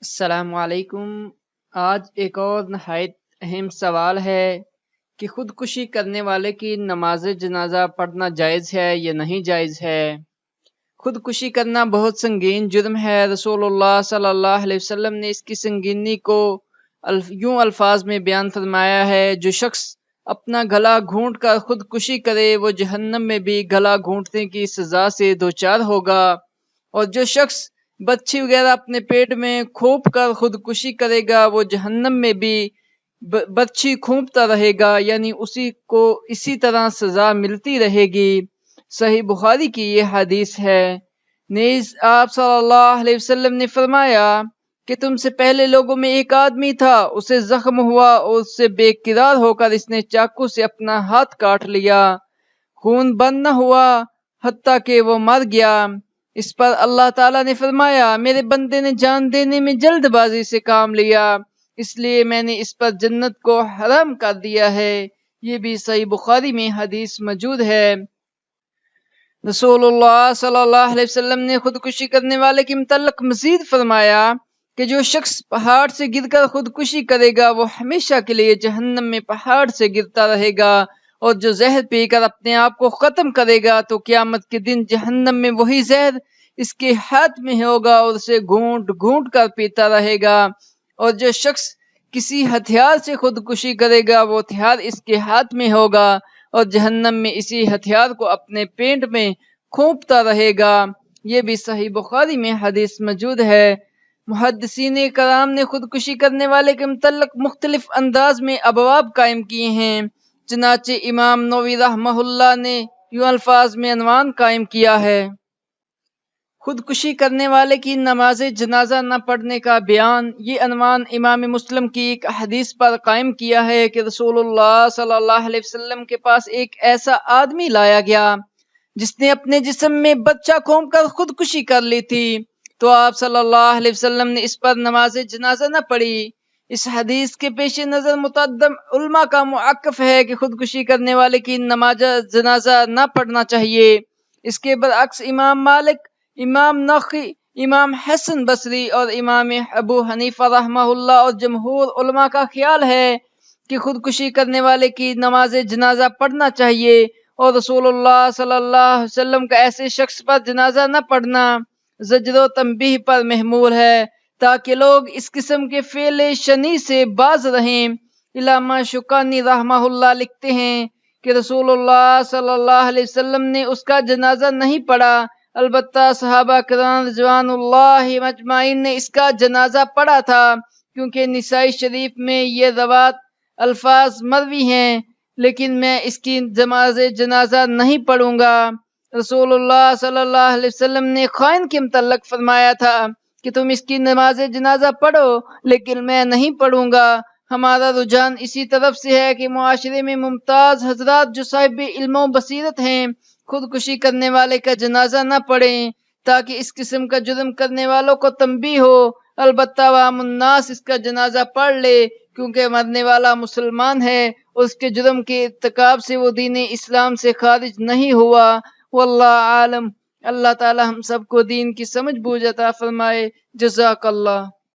السلام علیکم۔ آج ایک اور نہایت اہم سوال ہے کہ خودکشی کرنے والے کی نماز جنازہ پڑھنا جائز ہے یا نہیں جائز ہے۔ خودکشی کرنا بہت سنگین جرم ہے۔ رسول اللہ صلی اللہ علیہ وسلم نے اس کی سنگینی کو یوں الفاظ میں بیان فرمایا ہے: جو شخص اپنا گلا گھونٹ کر خودکشی کرے وہ جہنم میں بھی گلا گھونٹنے کی سزا سے دوچار ہوگا، اور جو شخص بچھی وغیرہ اپنے پیٹ میں کھونپ کر خودکشی کرے گا وہ جہنم میں بھی بچھی کھونپتا رہے گا، یعنی اسی کو اسی طرح سزا ملتی رہے گی۔ صحیح بخاری کی یہ حدیث ہے۔ نیز آپ صلی اللہ علیہ وسلم نے فرمایا کہ تم سے پہلے لوگوں میں ایک آدمی تھا، اسے زخم ہوا اور اس سے بے قرار ہو کر اس نے چاقو سے اپنا ہاتھ کاٹ لیا، خون بند نہ ہوا حتیٰ کہ وہ مر گیا۔ اس پر اللہ تعالیٰ نے فرمایا: میرے بندے نے جان دینے میں جلد بازی سے کام لیا، اس لیے میں نے اس پر جنت کو حرام کر دیا ہے۔ یہ بھی صحیح بخاری میں حدیث موجود ہے۔ رسول اللہ صلی اللہ علیہ وسلم نے خودکشی کرنے والے کے متعلق مزید فرمایا کہ جو شخص پہاڑ سے گر کر خودکشی کرے گا وہ ہمیشہ کے لیے جہنم میں پہاڑ سے گرتا رہے گا، اور جو زہر پی کر اپنے آپ کو ختم کرے گا تو قیامت کے دن جہنم میں وہی زہر اس کے ہاتھ میں ہوگا اور اسے گھونٹ گھونٹ کر پیتا رہے گا، اور جو شخص کسی ہتھیار سے خودکشی کرے گا وہ ہتھیار اس کے ہاتھ میں ہوگا اور جہنم میں اسی ہتھیار کو اپنے پیٹ میں کھونپتا رہے گا۔ یہ بھی صحیح بخاری میں حدیث موجود ہے۔ محدثین کرام نے خودکشی کرنے والے کے متعلق مختلف انداز میں ابواب قائم کیے ہیں۔ چنانچہ امام نووی رحمہ اللہ نے یوں الفاظ میں عنوان قائم کیا ہے: خودکشی کرنے والے کی نماز جنازہ نہ پڑھنے کا بیان۔ یہ عنوان امام مسلم کی ایک حدیث پر قائم کیا ہے کہ رسول اللہ صلی اللہ علیہ وسلم کے پاس ایک ایسا آدمی لایا گیا جس نے اپنے جسم میں بچہ کھونپ کر خودکشی کر لی تھی، تو آپ صلی اللہ علیہ وسلم نے اس پر نماز جنازہ نہ پڑھی۔ اس حدیث کے پیش نظر متعدد علماء کا موقف ہے کہ خودکشی کرنے والے کی نماز جنازہ نہ پڑھنا چاہیے۔ اس کے برعکس امام مالک، امام نخعی، امام حسن بصری اور امام ابو حنیفہ رحمہ اللہ اور جمہور علماء کا خیال ہے کہ خودکشی کرنے والے کی نماز جنازہ پڑھنا چاہیے، اور رسول اللہ صلی اللہ علیہ وسلم کا ایسے شخص پر جنازہ نہ پڑھنا زجر و تنبیہ پر محمول ہے تاکہ لوگ اس قسم کے فعل شنیع سے باز رہیں۔ علامہ شوکانی رحمہ اللہ لکھتے ہیں کہ رسول اللہ صلی اللہ علیہ وسلم نے اس کا جنازہ نہیں پڑھا، البتہ صحابہ کرام رضوان اللہ مجمعین نے اس کا جنازہ پڑھا تھا، کیونکہ نسائی شریف میں یہ روایت الفاظ مروی ہیں، لیکن میں اس کی نماز جنازہ نہیں پڑھوں گا۔ رسول اللہ صلی اللہ علیہ وسلم نے خائن کے متعلق فرمایا تھا کہ تم اس کی نماز جنازہ پڑھو لیکن میں نہیں پڑھوں گا۔ ہمارا رجحان اسی طرف سے ہے کہ معاشرے میں ممتاز حضرات جو صاحب علم و بصیرت ہیں خودکشی کرنے والے کا جنازہ نہ پڑھیں تاکہ اس قسم کا جرم کرنے والوں کو تنبیہ ہو۔ البتہ عوام الناس اس کا جنازہ پڑھ لے کیونکہ مرنے والا مسلمان ہے، اس کے جرم کے ارتکاب سے وہ دین اسلام سے خارج نہیں ہوا۔ واللہ عالم۔ اللہ تعالی ہم سب کو دین کی سمجھ بوجھ عطا فرمائے۔ جزاک اللہ۔